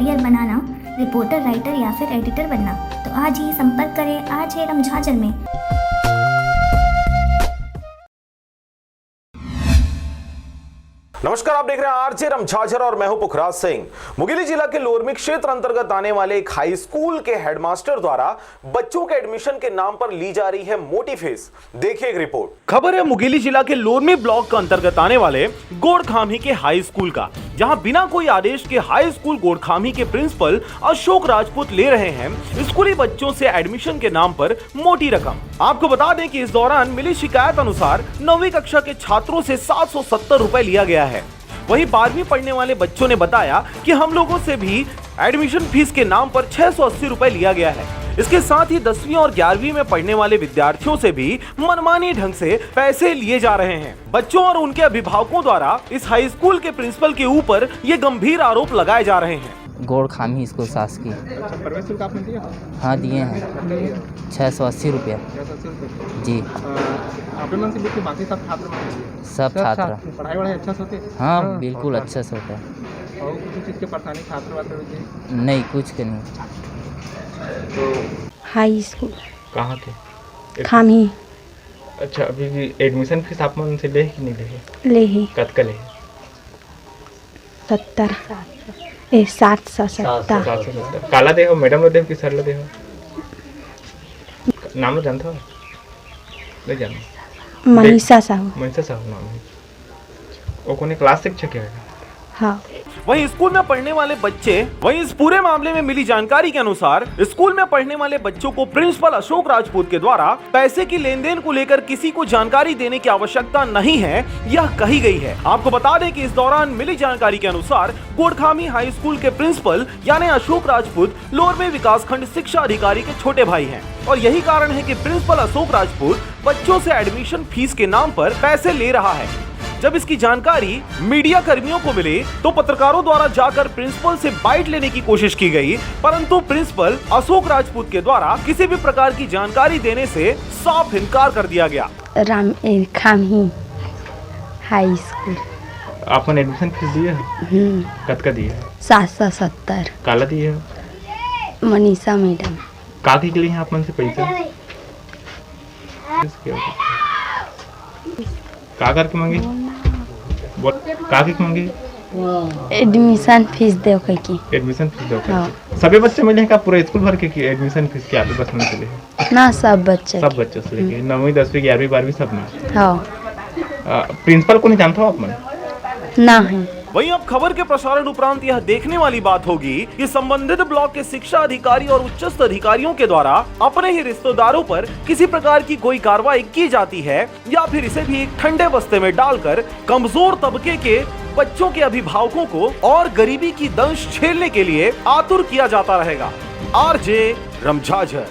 Career बनाना, reporter, writer या फिर editor बनना, तो आज ही संपर्क करें आरजे रमझाझर में। नमस्कार, आप देख रहे हैं आरजे रमझाझर और मैं हूं पुखराज सिंह। मुंगेली जिला के लोरमी क्षेत्र अंतर्गत आने वाले एक हाई स्कूल के हेडमास्टर द्वारा बच्चों के एडमिशन के नाम पर ली जा रही है मोटी फीस। देखिए एक रिपोर्ट। खबर है मुंगेली जिला के लोरमी ब्लॉक का अंतर्गत आने वाले गोड़खामी के हाई स्कूल का, जहां बिना कोई आदेश के हाई स्कूल गोड़खामी के प्रिंसिपल अशोक राजपूत ले रहे हैं स्कूली बच्चों से एडमिशन के नाम पर मोटी रकम। आपको बता दें कि इस दौरान मिली शिकायत अनुसार 9वीं कक्षा के छात्रों से 770 रुपए लिया गया है। वहीं 12वीं पढ़ने वाले बच्चों ने बताया कि हम लोगों से भी एडमिशन फीस के नाम पर 680 रुपए लिया गया है। इसके साथ ही 10वीं और 11वीं में पढ़ने वाले विद्यार्थियों से भी मनमानी ढंग से पैसे लिए जा रहे हैं। बच्चों और उनके अभिभावकों द्वारा इस हाई स्कूल के प्रिंसिपल के ऊपर ये गंभीर आरोप लगाए जा रहे हैं। गोड़खामी स्कूल शासकीय। प्रवेश शुल्क आपने दिया? हाँ दिए हैं 680 रुपया। जी। आपने मन से बिल्कुल बाकी सब छात्र सब छात्र पढ़ाई वढ़ाई अच्छा से होते? हाँ बिल्कुल अच्छा से होता है। और किसी चीज़ के परेशानी छात्र वात्र होती? नहीं, कुछ के नहीं। तो हाई स्कूल कहाँ के? खामी। अच्छा, अभी एडमिशन फीस आप मन से ले कि नहीं ले? ले ही कत का ले? 70 770। काला दे हो, मैडम दे हो कि सर दे हो? नाम लो जानता हो? नहीं जानो? मनीषा साहू। मनीषा साहू नाम है। वो कौन क्लास शिक्षक है? हाँ। वहीं स्कूल में पढ़ने वाले बच्चे इस पूरे मामले में मिली जानकारी के अनुसार स्कूल में पढ़ने वाले बच्चों को प्रिंसिपल अशोक राजपूत के द्वारा पैसे की लेन देन को लेकर किसी को जानकारी देने की आवश्यकता नहीं है, यह कही गई है। आपको बता दें कि इस दौरान मिली जानकारी के अनुसार गोड़खामी हाई स्कूल के प्रिंसिपल यानी अशोक राजपूत लोरमी विकास खंड शिक्षा अधिकारी के छोटे भाई हैं और यही कारण है कि प्रिंसिपल अशोक राजपूत बच्चों से एडमिशन फीस के नाम पर पैसे ले रहा है। जब इसकी जानकारी मीडिया कर्मियों को मिली तो पत्रकारों द्वारा जाकर प्रिंसिपल से बाइट लेने की कोशिश की गई, परंतु प्रिंसिपल अशोक राजपूत के द्वारा किसी भी प्रकार की जानकारी देने से साफ इनकार कर दिया गया। खामी हाई स्कूल। आपने एडमिशन फीस दिया? कत का दिया? 770। काला दिया? मनीषा मैडम। काकी के लिए आप मन से पैसा का करके मांगी? काकी की मांगी? एडमिशन फीस दे की। एडमिशन फीस दो। सभी बच्चे मिले हैं का? पूरे स्कूल भर के एडमिशन फीस क्या आपके बस में चले? ना, सब बच्चे। सब बच्चों से लेके 9वीं 10वीं 11वीं 12वीं सब में। हाँ। प्रिंसिपल को नहीं जानता हो आप मन? ना है। वहीं अब खबर के प्रसारण उपरांत यह देखने वाली बात होगी कि संबंधित ब्लॉक के शिक्षा अधिकारी और उच्चस्थ अधिकारियों के द्वारा अपने ही रिश्तेदारों पर किसी प्रकार की कोई कार्रवाई की जाती है या फिर इसे भी एक ठंडे बस्ते में डालकर कमजोर तबके के बच्चों के अभिभावकों को और गरीबी की दंश झेलने के लिए आतुर किया जाता रहेगा। आरजे रमझाझर।